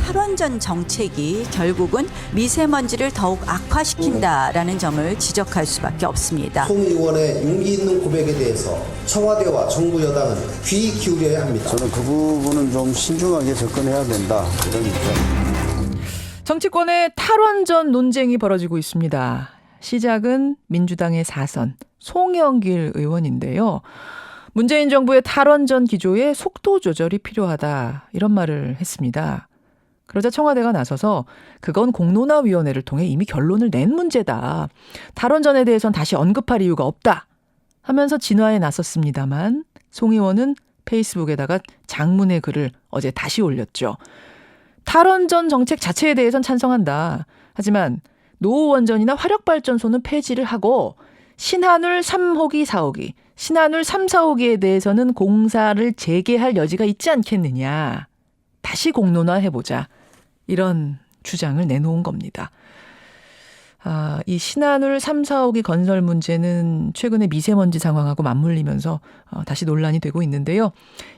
탈원전 정책이 결국은 미세먼지를 더욱 악화시킨다라는 점을 지적할 수밖에 없습니다. 송 의원의 용기 있는 고백에 대해서 청와대와 정부 여당은 귀 기울여야 합니다. 저는 그 부분은 좀 신중하게 접근해야 된다, 이런 입장. 정치권의 탈원전 논쟁이 벌어지고 있습니다. 시작은 민주당의 4선 송영길 의원인데요. 문재인 정부의 탈원전 기조에 속도 조절이 필요하다, 이런 말을 했습니다. 그러자 청와대가 나서서 그건 공론화위원회를 통해 이미 결론을 낸 문제다. 탈원전에 대해선 다시 언급할 이유가 없다 하면서 진화에 나섰습니다만 송 의원은 페이스북에다가 장문의 글을 어제 다시 올렸죠. 탈원전 정책 자체에 대해선 찬성한다. 하지만 노원전이나 화력발전소는 폐지를 하고 신한울 3호기, 4호기, 신한울 3, 4호기에 대해서는 공사를 재개할 여지가 있지 않겠느냐. 다시 공론화해보자. 이런 주장을 내놓은 겁니다. 이 신한울 3, 4호기 건설 문제는 최근에 미세먼지 상황하고 맞물리면서 다시 논란이 되고 있는데요.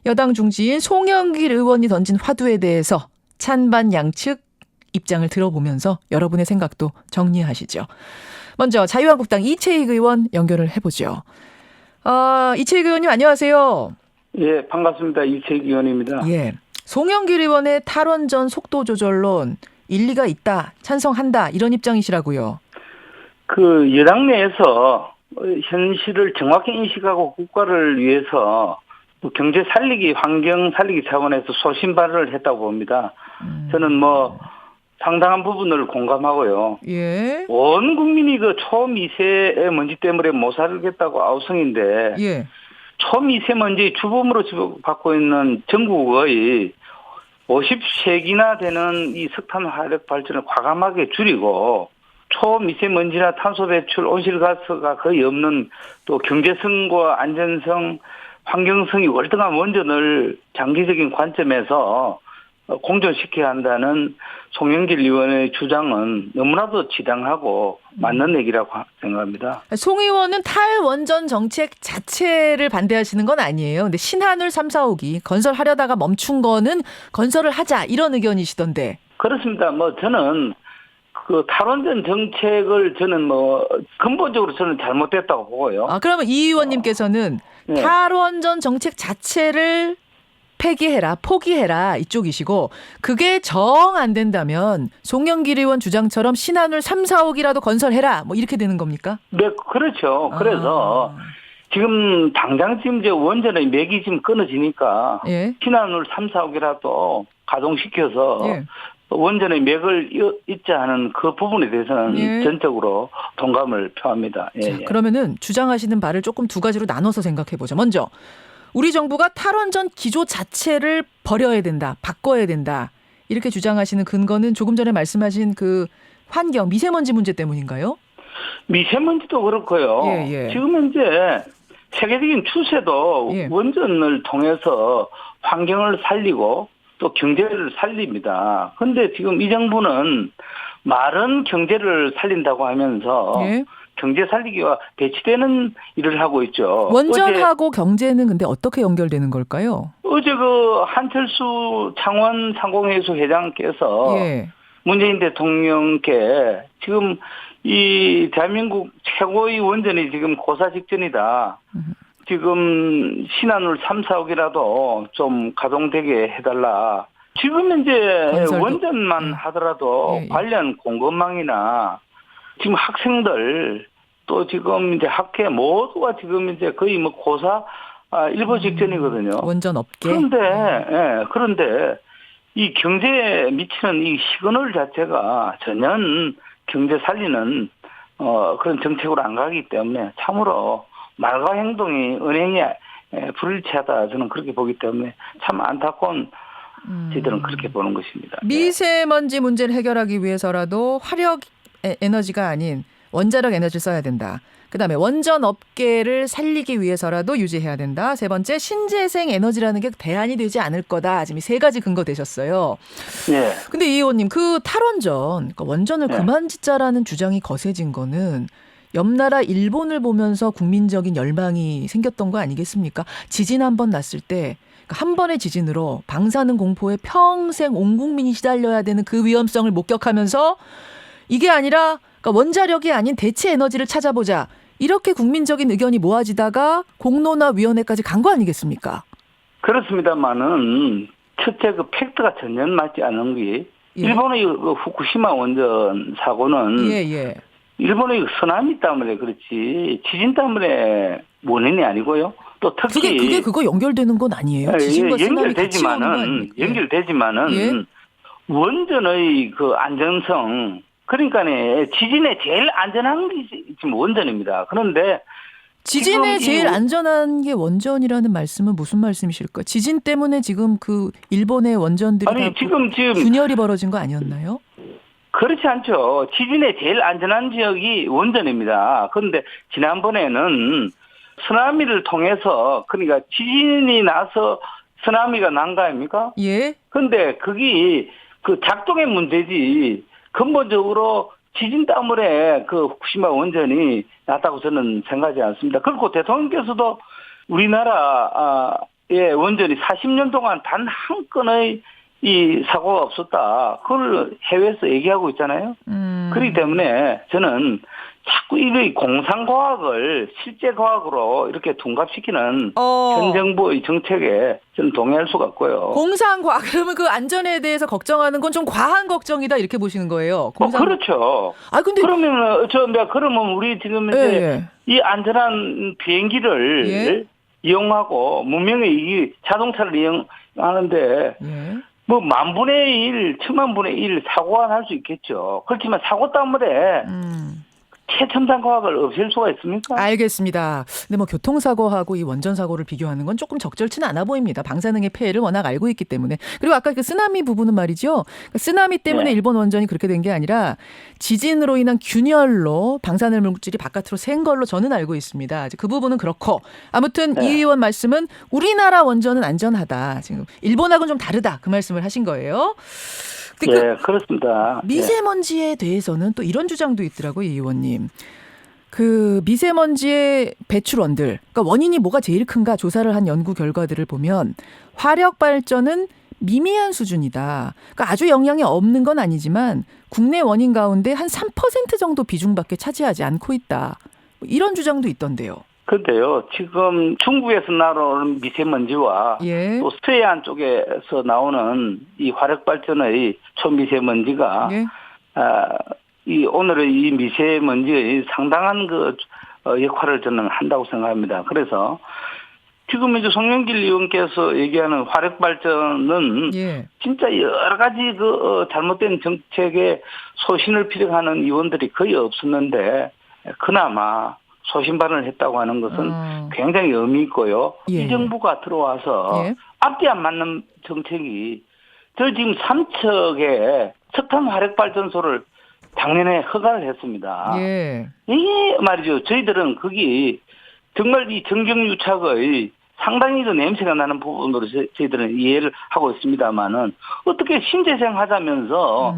여당 중지인 송영길 의원이 던진 화두에 대해서 찬반 양측 입장을 들어보면서 여러분의 생각도 정리하시죠. 먼저 자유한국당 이채익 의원 연결을 해보죠. 이채익 의원님 안녕하세요. 예, 반갑습니다. 이채익 의원입니다. 예, 송영길 의원의 탈원전 속도 조절론 일리가 있다, 찬성한다, 이런 입장이시라고요. 그 여당 내에서 현실을 정확히 인식하고 국가를 위해서 또 경제 살리기, 환경 살리기 차원에서 소신 발언을 했다고 봅니다. 저는 뭐 상당한 부분을 공감하고요. 예. 온 국민이 그 초미세 먼지 때문에 못 살겠다고 아우성인데 예. 초미세먼지 주범으로 지급받고 있는 전국의 50세기나 되는 이 석탄 화력 발전을 과감하게 줄이고 초미세먼지나 탄소 배출, 온실가스가 거의 없는 또 경제성과 안전성, 환경성이 월등한 원전을 장기적인 관점에서 공존시켜야 한다는 송영길 의원의 주장은 너무나도 지당하고 맞는 얘기라고 생각합니다. 송 의원은 탈원전 정책 자체를 반대하시는 건 아니에요. 근데 신한울 3, 4호기 건설하려다가 멈춘 거는 건설을 하자, 이런 의견이시던데. 그렇습니다. 뭐 저는 그 탈원전 정책을 저는 뭐 근본적으로 저는 잘못됐다고 보고요. 그러면 이 의원님께서는 네. 탈원전 정책 자체를 폐기해라, 포기해라, 이쪽이시고, 그게 정 안 된다면 송영길 의원 주장처럼 신한울 3, 4호기라도 건설해라, 뭐 이렇게 되는 겁니까? 네, 그렇죠. 그래서 지금 당장 지금 이제 원전의 맥이 지금 끊어지니까 예. 신한울 3, 4호기라도 가동시켜서 예. 원전의 맥을 잇자 하는 그 부분에 대해서는 예. 전적으로 동감을 표합니다. 예, 자, 그러면은 주장하시는 바를 조금 두 가지로 나눠서 생각해 보죠. 먼저 우리 정부가 탈원전 기조 자체를 버려야 된다, 바꿔야 된다, 이렇게 주장하시는 근거는 조금 전에 말씀하신 그 환경, 미세먼지 문제 때문인가요? 미세먼지도 그렇고요. 예. 지금 현재 세계적인 추세도 예. 원전을 통해서 환경을 살리고 또 경제를 살립니다. 그런데 지금 이 정부는 말은 경제를 살린다고 하면서 예. 경제 살리기와 배치되는 일을 하고 있죠. 원전하고 경제는 근데 어떻게 연결되는 걸까요? 어제 그 한철수 창원 상공회수 회장께서 예. 문재인 대통령께 지금 이 대한민국 최고의 원전이 지금 고사 직전이다. 지금 신한울 3, 4호기라도 좀 가동되게 해달라. 지금 현재 건설도. 원전만 하더라도 예. 관련 공급망이나 지금 학생들 또 지금 이제 학회 모두가 지금 이제 거의 뭐 고사 일보 직전이거든요. 원전 업계. 그런데 이 경제에 미치는 이 시그널 자체가 전혀 경제 살리는 그런 정책으로 안 가기 때문에 참으로 말과 행동이 은행에 불일치하다, 저는 그렇게 보기 때문에 참 안타까운 저희들은 그렇게 보는 것입니다. 미세먼지 문제를 해결하기 위해서라도 화력 에너지가 아닌 원자력 에너지를 써야 된다. 그다음에 원전 업계를 살리기 위해서라도 유지해야 된다. 세 번째, 신재생 에너지라는 게 대안이 되지 않을 거다. 지금 세 가지 근거 되셨어요. 네. 근데 이 의원님, 그 탈원전, 그러니까 원전을 그만 짓자라는 주장이 거세진 거는 옆나라 일본을 보면서 국민적인 열망이 생겼던 거 아니겠습니까? 지진 한번 났을 때 그러니까 한 번의 지진으로 방사능 공포에 평생 온 국민이 시달려야 되는 그 위험성을 목격하면서 이게 아니라 그러니까 원자력이 아닌 대체 에너지를 찾아보자. 이렇게 국민적인 의견이 모아지다가 공론화위원회까지 간 거 아니겠습니까? 그렇습니다만은 첫째 그 팩트가 전혀 맞지 않은 게 일본의 그 후쿠시마 원전 사고는 예. 일본의 쓰나미 때문에 그렇지 지진 때문에 원인이 아니고요. 또 특히 그게 그거 연결되는 건 아니에요. 지진과 쓰나미 같이 오는 거 아닙니까? 연결되지만은 예. 원전의 그 안전성 그러니까 지진에 제일 안전한 게 지금 원전입니다. 그런데 지진에 지금 제일 안전한 게 원전이라는 말씀은 무슨 말씀이실까? 지진 때문에 지금 그 일본의 원전들이 아니 다 지금 균열이 벌어진 거 아니었나요? 그렇지 않죠. 지진에 제일 안전한 지역이 원전입니다. 그런데 지난번에는 쓰나미를 통해서 그러니까 지진이 나서 쓰나미가 난 거 아닙니까? 예. 그런데 그게 그 작동의 문제지 근본적으로 지진 때문에 그 후쿠시마 원전이 났다고 저는 생각하지 않습니다. 그리고 대통령께서도 우리나라의 원전이 40년 동안 단 한 건의 이 사고가 없었다. 그걸 해외에서 얘기하고 있잖아요. 그렇기 때문에 저는 자꾸 이 공상과학을 실제 과학으로 이렇게 둔갑시키는 현 정부의 정책에 저는 동의할 수가 없고요. 공상과학 그러면 그 안전에 대해서 걱정하는 건 좀 과한 걱정이다 이렇게 보시는 거예요. 그렇죠. 아 근데 그러면 우리 지금 이제 이 안전한 비행기를 이용하고 문명의 이 자동차를 이용하는데 뭐 만분의 1, 천만분의 1 사고가 날 수 있겠죠. 그렇지만 사고 때문에 최첨단 과학을 없앨 수가 있습니까? 알겠습니다. 근데 뭐 교통사고하고 이 원전사고를 비교하는 건 조금 적절치는 않아 보입니다. 방사능의 폐해를 워낙 알고 있기 때문에. 그리고 아까 그 쓰나미 부분은 말이죠. 그러니까 쓰나미 때문에 일본 원전이 그렇게 된 게 아니라 지진으로 인한 균열로 방사능 물질이 바깥으로 샌 걸로 저는 알고 있습니다. 그 부분은 그렇고 아무튼 이 의원 말씀은 우리나라 원전은 안전하다. 지금 일본하고는 좀 다르다. 그 말씀을 하신 거예요. 그렇습니다. 미세먼지에 대해서는 또 이런 주장도 있더라고요, 이 의원님. 그 미세먼지의 배출원들, 그러니까 원인이 뭐가 제일 큰가 조사를 한 연구 결과들을 보면 화력 발전은 미미한 수준이다. 그러니까 아주 영향이 없는 건 아니지만 국내 원인 가운데 한 3% 정도 비중밖에 차지하지 않고 있다. 이런 주장도 있던데요. 그런데요, 지금 중국에서 나오는 미세먼지와 또 서해안 쪽에서 나오는 이 화력 발전의 초미세먼지가 이 오늘의 이 미세먼지의 상당한 그 역할을 저는 한다고 생각합니다. 그래서 지금 이제 송영길 의원께서 얘기하는 화력 발전은 진짜 여러 가지 그 잘못된 정책에 소신을 피력하는 의원들이 거의 없었는데 그나마 소신발언을 했다고 하는 것은 굉장히 의미 있고요. 이 정부가 들어와서 앞뒤 안 맞는 정책이 저희 지금 삼척에 석탄 화력 발전소를 작년에 허가를 했습니다. 이게 말이죠. 저희들은 거기 정말 이 정경유착의 상당히 그 냄새가 나는 부분으로 저희들은 이해를 하고 있습니다만은 어떻게 신재생 하자면서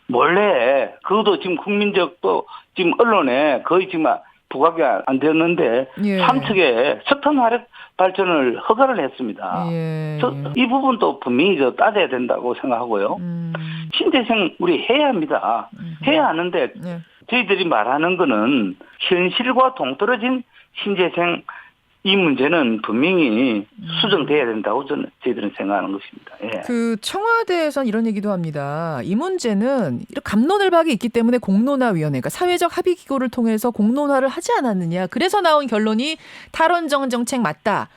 몰래 그것도 지금 국민적 또 지금 언론에 거의 지금 부각이 안 되었는데 삼척에 석탄 화력 발전을 허가를 했습니다. 이 부분도 분명히 따져야 된다고 생각하고요. 신재생 우리 해야 합니다. 해야 하는데 저희들이 말하는 거는 현실과 동떨어진 신재생 이 문제는 분명히 수정돼야 된다고 저희들은 생각하는 것입니다. 그 청와대에선 이런 얘기도 합니다. 이 문제는 갑론을박이 있기 때문에 공론화위원회, 그러니까 사회적 합의 기구를 통해서 공론화를 하지 않았느냐. 그래서 나온 결론이 탈원전 정책 맞다.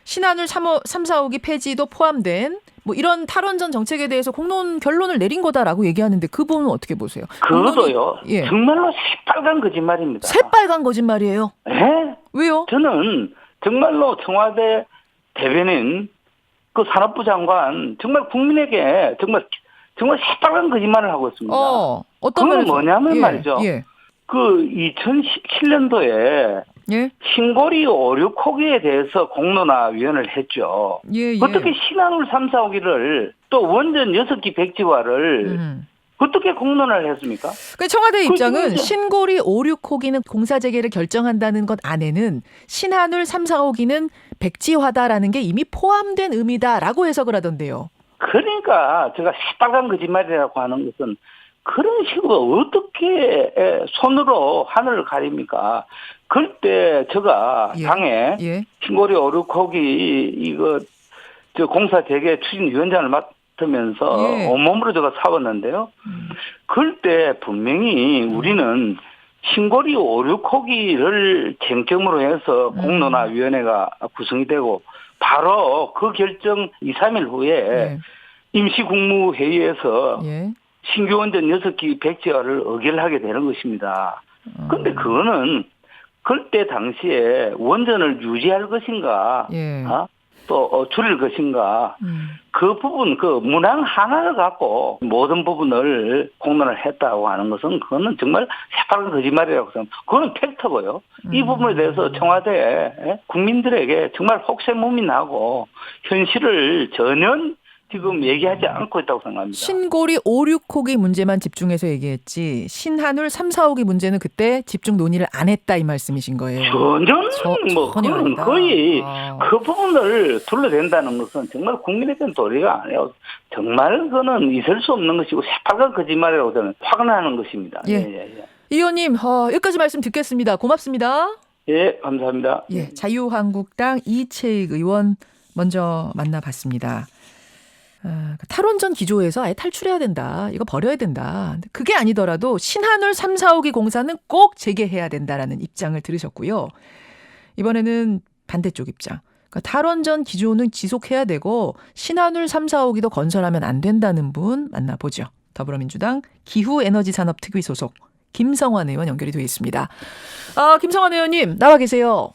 신한울 3, 4호기 폐지도 포함된 뭐 이런 탈원전 정책에 대해서 공론 결론을 내린 거다라고 얘기하는데 그 부분은 어떻게 보세요? 그것도요. 정말로 새빨간 거짓말입니다. 새빨간 거짓말이에요? 네. 왜요? 저는 정말로 청와대 대변인 그 산업부 장관 정말 국민에게 정말 새빨간 거짓말을 하고 있습니다. 어떤 그건 뭐냐면 말이죠. 그 2017년도에 신고리 5, 6호기에 대해서 공론화위원회를 했죠. 어떻게 신한울 3, 4호기를 또 원전 6기 백지화를 어떻게 공론화를 했습니까? 그 청와대 입장은 진짜- 신고리 5, 6호기는 공사 재개를 결정한다는 것 안에는 신한울 3, 4호기는 백지화다라는 게 이미 포함된 의미다라고 해석을 하던데요. 그러니까 제가 시뻘건 거짓말이라고 하는 것은 그런 식으로 어떻게 손으로 하늘을 가립니까? 그럴 때 제가 예. 당에 예. 신고리 5, 6호기 이거 저 공사 재개 추진위원장을 맡으면서 예. 온몸으로 제가 사왔는데요. 그럴 때 분명히 우리는 신고리 5, 6호기를 쟁점으로 해서 공론화위원회가 구성이 되고 바로 그 결정 2, 3일 후에 예. 임시국무회의에서 예. 신규 원전 6기 백지화를 의결하게 되는 것입니다. 그런데 그거는 그때 당시에 원전을 유지할 것인가, 예. 또 줄일 것인가, 그 부분, 그 문항 하나를 갖고 모든 부분을 공론을 했다고 하는 것은 그거는 정말 새파란 거짓말이라고 생각합니다. 그거는 팩트고요. 이 부분에 대해서 청와대 국민들에게 정말 혹세무민하고 현실을 전혀 지금 얘기하지 않고 있다고 생각합니다. 신고리 5, 6호기 문제만 집중해서 얘기했지 신한울 3, 4호기 문제는 그때 집중 논의를 안 했다 이 말씀이신 거예요. 전혀 뭐 전혀 그건 아니다. 거의 아. 그 부분을 둘러댄다는 것은 정말 국민에게는 도리가 아니에요. 정말 그거는 있을 수 없는 것이고 새빨간 거짓말이라고 저는 화가 나는 것입니다. 예. 예. 이 의원님 여기까지 말씀 듣겠습니다. 고맙습니다. 예, 감사합니다. 예, 자유한국당 이채익 의원 먼저 만나봤습니다. 탈원전 기조에서 아예 탈출해야 된다. 이거 버려야 된다. 그게 아니더라도 신한울 3, 4호기 공사는 꼭 재개해야 된다라는 입장을 들으셨고요. 이번에는 반대쪽 입장. 그러니까 탈원전 기조는 지속해야 되고 신한울 3, 4호기도 건설하면 안 된다는 분 만나보죠. 더불어민주당 기후에너지산업특위 소속 김성환 의원 연결이 되어 있습니다. 김성환 의원님 나와 계세요.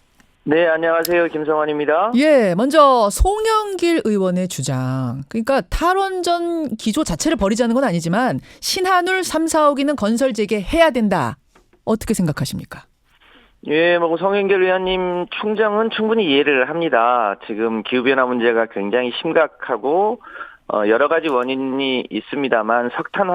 네, 안녕하세요. 김성환입니다. 예, 먼저 송영길 의원의 주장. 그러니까 탈원전 기조 자체를 버리자는 건 아니지만 신한울 3, 4호기는 건설 재개해야 된다. 어떻게 생각하십니까? 예, 뭐 송영길 의원님 충정은 충분히 이해를 합니다. 지금 기후변화 문제가 굉장히 심각하고 여러 가지 원인이 있습니다만 석탄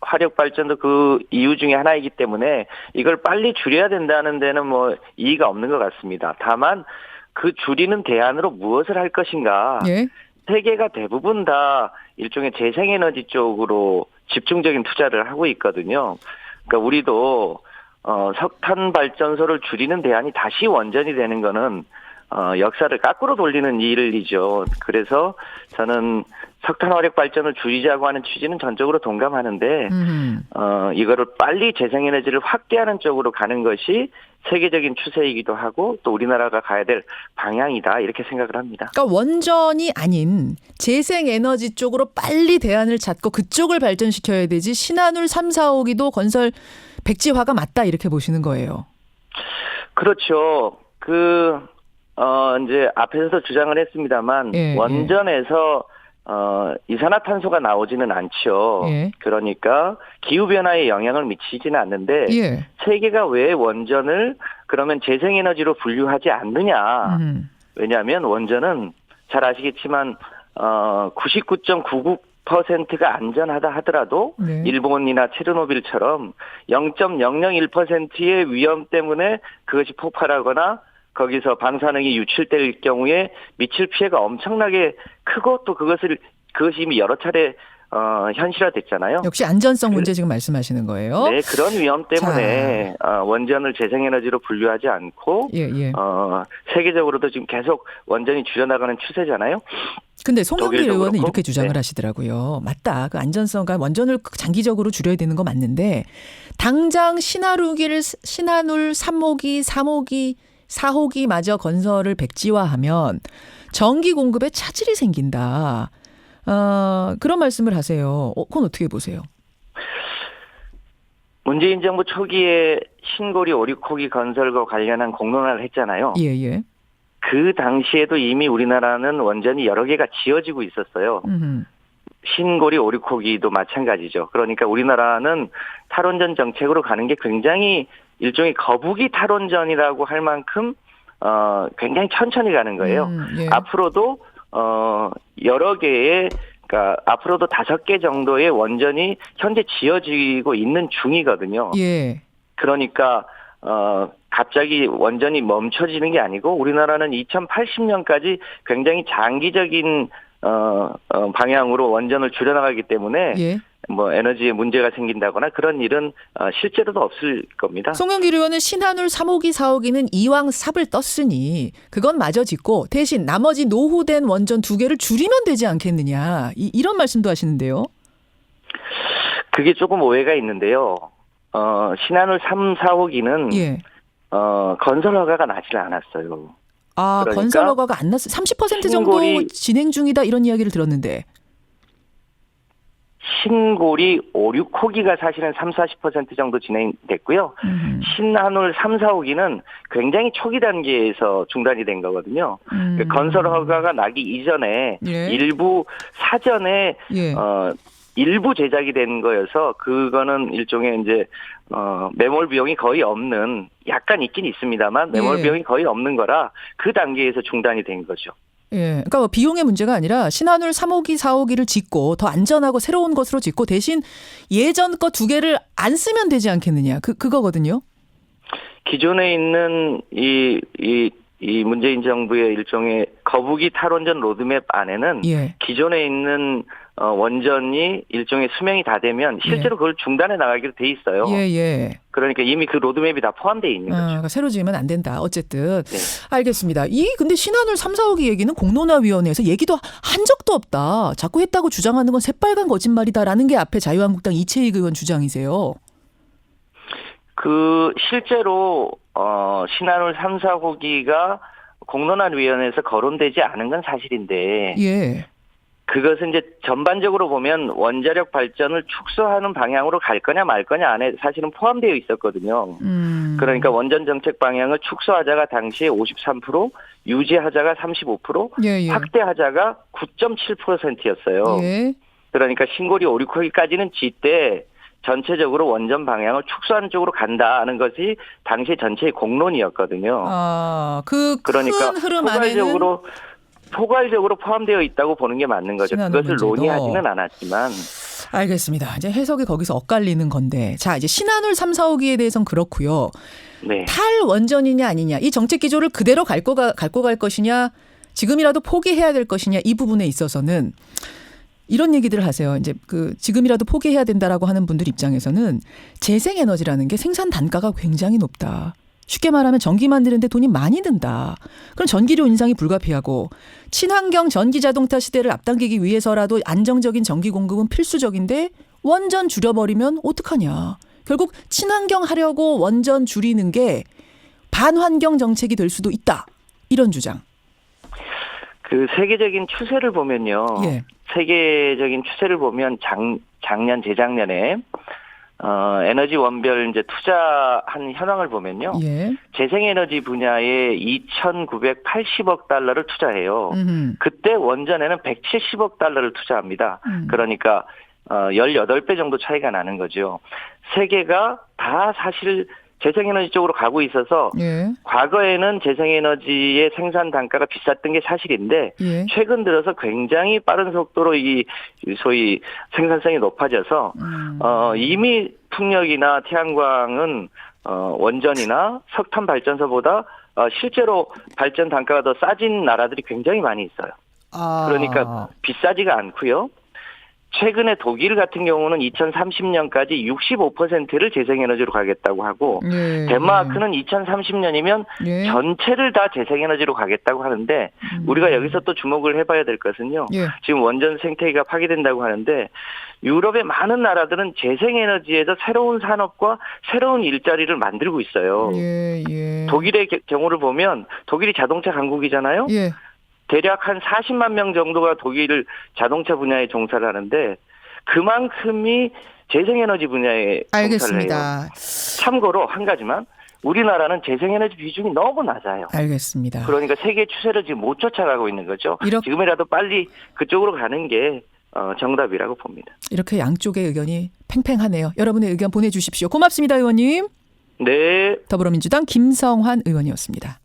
화력 발전도 그 이유 중에 하나이기 때문에 이걸 빨리 줄여야 된다는 데는 뭐 이의가 없는 것 같습니다. 다만 그 줄이는 대안으로 무엇을 할 것인가. 예. 세계가 대부분 다 일종의 재생에너지 쪽으로 집중적인 투자를 하고 있거든요. 그러니까 우리도 석탄 발전소를 줄이는 대안이 다시 원전이 되는 거는 역사를 거꾸로 돌리는 일이죠. 그래서 저는 석탄 화력 발전을 줄이자고 하는 취지는 전적으로 동감하는데 이거를 빨리 재생에너지를 확대하는 쪽으로 가는 것이 세계적인 추세이기도 하고 또 우리나라가 가야 될 방향이다 이렇게 생각을 합니다. 그러니까 원전이 아닌 재생에너지 쪽으로 빨리 대안을 찾고 그쪽을 발전시켜야 되지 신한울 3, 4호기도 건설 백지화가 맞다 이렇게 보시는 거예요. 그렇죠. 이제 앞에서도 주장을 했습니다만 예, 원전에서 이산화탄소가 나오지는 않죠. 예. 그러니까 기후변화에 영향을 미치지는 않는데 예. 세계가 왜 원전을 그러면 재생에너지로 분류하지 않느냐. 왜냐하면 원전은 잘 아시겠지만 99.99%가 안전하다 하더라도 네. 일본이나 체르노빌처럼 0.001%의 위험 때문에 그것이 폭발하거나 거기서 방사능이 유출될 경우에 미칠 피해가 엄청나게 크고 또 그것이 이미 여러 차례 현실화됐잖아요. 역시 안전성 문제 지금 말씀하시는 거예요. 네, 그런 위험 때문에 원전을 재생에너지로 분류하지 않고 예. 세계적으로도 지금 계속 원전이 줄여나가는 추세잖아요. 근데 송영길 독일도 의원은 그렇고. 이렇게 주장을 네. 하시더라고요. 맞다. 그 안전성과 원전을 장기적으로 줄여야 되는 거 맞는데 당장 신한울 3호기, 3호기, 4호기마저 건설을 백지화하면 전기 공급에 차질이 생긴다. 그런 말씀을 하세요. 그건 어떻게 보세요? 문재인 정부 초기에 신고리 5, 6호기 건설과 관련한 공론화를 했잖아요. 예. 그 당시에도 이미 우리나라는 원전이 여러 개가 지어지고 있었어요. 신고리 5, 6호기도 마찬가지죠. 그러니까 우리나라는 탈원전 정책으로 가는 게 굉장히 일종의 거북이 탈원전이라고 할 만큼 굉장히 천천히 가는 거예요. 예. 앞으로도 여러 개의 그러니까 앞으로도 5개 정도의 원전이 현재 지어지고 있는 중이거든요. 예. 그러니까 갑자기 원전이 멈춰지는 게 아니고 우리나라는 2080년까지 굉장히 장기적인 방향으로 원전을 줄여나가기 때문에 예. 뭐 에너지에 문제가 생긴다거나 그런 일은 실제로도 없을 겁니다. 송영길 의원은 신한울 3호기 4호기는 이왕 삽을 떴으니 그건 마저 짓고 대신 나머지 노후된 원전 2개를 줄이면 되지 않겠느냐 이런 말씀도 하시는데요. 그게 조금 오해가 있는데요. 신한울 3, 4호기는 예. 건설 허가가 나질 않았어요. 아, 그러니까 건설 허가가 안 났어요. 30% 정도 진행 중이다 이런 이야기를 들었는데. 신고리 5, 6호기가 사실은 3, 40% 정도 진행됐고요. 신한울 3, 4호기는 굉장히 초기 단계에서 중단이 된 거거든요. 건설 허가가 나기 이전에 예. 일부 사전에 예. 일부 제작이 된 거여서 그거는 일종의 이제 매몰 비용이 거의 없는 약간 있긴 있습니다만 매몰 예. 비용이 거의 없는 거라 그 단계에서 중단이 된 거죠. 예, 그러니까 뭐 비용의 문제가 아니라 신한울 3호기, 4호기를 짓고 더 안전하고 새로운 것으로 짓고 대신 예전 거 2개를 안 쓰면 되지 않겠느냐 그거거든요. 기존에 있는 이 문재인 정부의 일종의 거북이 탈원전 로드맵 안에는 예. 기존에 있는 원전이 일종의 수명이 다 되면 실제로 그걸 중단해 나가기로 돼 있어요. 예, 예. 그러니까 이미 그 로드맵이 다 포함되어 있는 거죠. 그러니까 새로 지으면 안 된다. 어쨌든. 네. 알겠습니다. 근데 신한울 3, 4호기 얘기는 공론화위원회에서 얘기도 한 적도 없다. 자꾸 했다고 주장하는 건 새빨간 거짓말이다라는 게 앞에 자유한국당 이채익 의원 주장이세요. 실제로 신한울 3, 4호기가 공론화위원회에서 거론되지 않은 건 사실인데 예. 그것은 이제 전반적으로 보면 원자력 발전을 축소하는 방향으로 갈 거냐 말 거냐 안에 사실은 포함되어 있었거든요. 그러니까 원전 정책 방향을 축소하자가 당시에 53%, 유지하자가 35%, 예, 예. 확대하자가 9.7%였어요. 예. 그러니까 신고리 5, 6호기까지는 짓되 전체적으로 원전 방향을 축소하는 쪽으로 간다는 것이 당시 전체의 공론이었거든요. 그 그러니까 큰 흐름 안에는 포괄적으로 포함되어 있다고 보는 게 맞는 거죠. 신한울 그것을 문제도. 논의하지는 않았지만. 알겠습니다. 이제 해석이 거기서 엇갈리는 건데. 자, 이제 신한울 3, 4호기에 대해서는 그렇고요. 네. 탈원전이냐 아니냐. 이 정책 기조를 그대로 갈고 갈 것이냐. 지금이라도 포기해야 될 것이냐. 이 부분에 있어서는 이런 얘기들을 하세요. 이제 지금이라도 포기해야 된다라고 하는 분들 입장에서는 재생에너지라는 게 생산 단가가 굉장히 높다. 쉽게 말하면 전기 만드는데 돈이 많이 든다. 그럼 전기료 인상이 불가피하고 친환경 전기 자동차 시대를 앞당기기 위해서라도 안정적인 전기 공급은 필수적인데 원전 줄여버리면 어떡하냐. 결국 친환경 하려고 원전 줄이는 게 반환경 정책이 될 수도 있다. 이런 주장. 세계적인 추세를 보면요. 예. 세계적인 추세를 보면 작년, 재작년에 에너지 원별 이제 투자한 현황을 보면요. 예. 재생에너지 분야에 2,980억 달러를 투자해요. 그때 원전에는 170억 달러를 투자합니다. 그러니까 18배 정도 차이가 나는 거죠. 세계가 다 사실 재생에너지 쪽으로 가고 있어서 예. 과거에는 재생에너지의 생산 단가가 비쌌던 게 사실인데 예. 최근 들어서 굉장히 빠른 속도로 소위 생산성이 높아져서 이미 풍력이나 태양광은 원전이나 석탄 발전소보다 실제로 발전 단가가 더 싸진 나라들이 굉장히 많이 있어요. 그러니까 비싸지가 않고요. 최근에 독일 같은 경우는 2030년까지 65%를 재생에너지로 가겠다고 하고 덴마크는 2030년이면 전체를 다 재생에너지로 가겠다고 하는데 우리가 여기서 또 주목을 해봐야 될 것은요. 지금 원전 생태계가 파괴된다고 하는데 유럽의 많은 나라들은 재생에너지에서 새로운 산업과 새로운 일자리를 만들고 있어요. 독일의 경우를 보면 독일이 자동차 강국이잖아요. 대략 한 40만 명 정도가 독일 자동차 분야에 종사를 하는데 그만큼이 재생에너지 분야에 종사를 해요. 참고로 한 가지만 우리나라는 재생에너지 비중이 너무 낮아요. 알겠습니다. 그러니까 세계 추세를 지금 못 쫓아가고 있는 거죠. 지금이라도 빨리 그쪽으로 가는 게 정답이라고 봅니다. 이렇게 양쪽의 의견이 팽팽하네요. 여러분의 의견 보내주십시오. 고맙습니다, 의원님. 네. 더불어민주당 김성환 의원이었습니다.